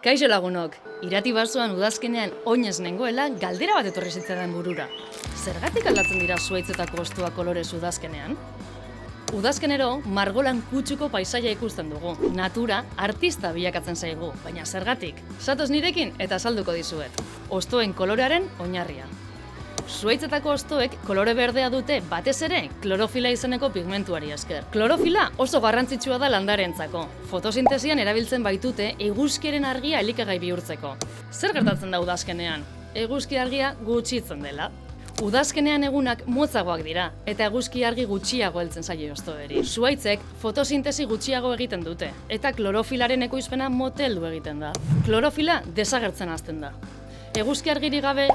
Kaixo lagunok, irati basoan udazkenean oinez nengoela galdera bat etorri zitzaidan burura. Zergatik aldatzen dira zuhaitzetako hostoak kolorez udazkenean? Udazkenero, margolan kutsuko paisaia ikusten dugu. Natura artista bilakatzen zaigu, baina zergatik? Satoz nirekin eta azalduko dizuet. Hostoen kolorearen oinarria. Zuhaitzetako hostoek kolore berdea dute batez ere klorofila izeneko pigmentuari esker. Klorofila oso garrantzitsua da landareentzako. Fotosintesian erabiltzen baitute eguzkiaren argia elikagai bihurtzeko. Zer gertatzen da udazkenean? Eguzki argia gutxitzen dela. Udazkenean egunak motzagoak dira eta eguzki argi gutxiago heltzen zaie hostoeri. Zuhaitzek fotosintesi gutxiago egiten dute eta klorofilaren ekoizpena moteldu egiten da. Klorofila desagertzen hasten da. Eguzki argirik gabe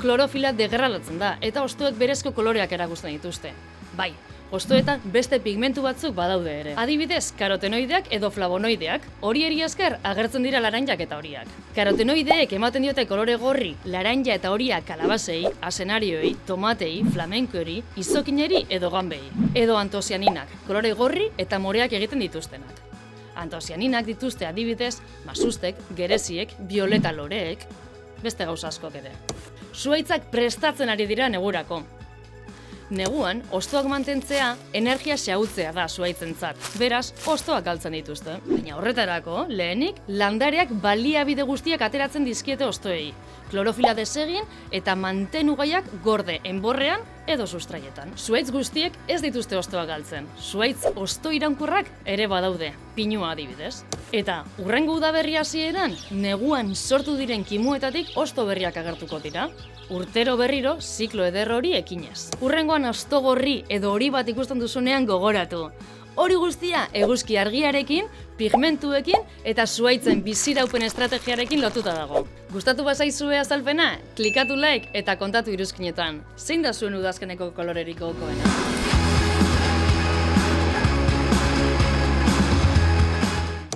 klorofila degradatzen da eta hostoek berezko koloreak erakusten dituzte. Bai, hostoetan beste pigmentu batzuk badaude ere. Adibidez, karotenoideak edo flavonoideak, horieri esker agertzen dira laranjak eta horiak. Karotenoideek ematen diote kolore gorri, laranja eta horiak kalabazei, asenarioei, tomatei, flamenkoeri, izokineri edo gambei. Edo antosianinak, kolore gorri eta moreak egiten dituztenak. Antosianinak dituzte adibidez, masustek, gereziek, violeta loreek, beste gauza askok ere. Zuhaitzak prestatzen ari dira negurako. Neguan, hostoak mantentzea energia xahutzea da zuhaitzentzat. Beraz, hostoak galtzen dituzte. Baina horretarako, lehenik, landareak baliabide guztiak ateratzen dizkiete hostoei. Klorofila desegin eta mantenugaiak gorde enborrean edo sustraietan. Zuhaitz guztiek ez dituzte hostoak galtzen. Zuhaitz hosto iraunkorrak ere badaude, pinua adibidez. Eta hurrengo udaberri hasieran, neguan sortu diren kimuetatik hosto berriak agertuko dira. Urtero berriro ziklo eder hori ekinez. Hurrengoan hosto gorri edo hori bat ikusten duzunean gogoratu. Hori guztia eguzki argiarekin, pigmentuekin eta zuhaitzen biziraupen estrategiarekin lotuta dago. Gustatu bazaizue azalpena? Klikatu like eta kontatu iruzkinetan. Zein da zuen udazkeneko kolorerik gogokoena?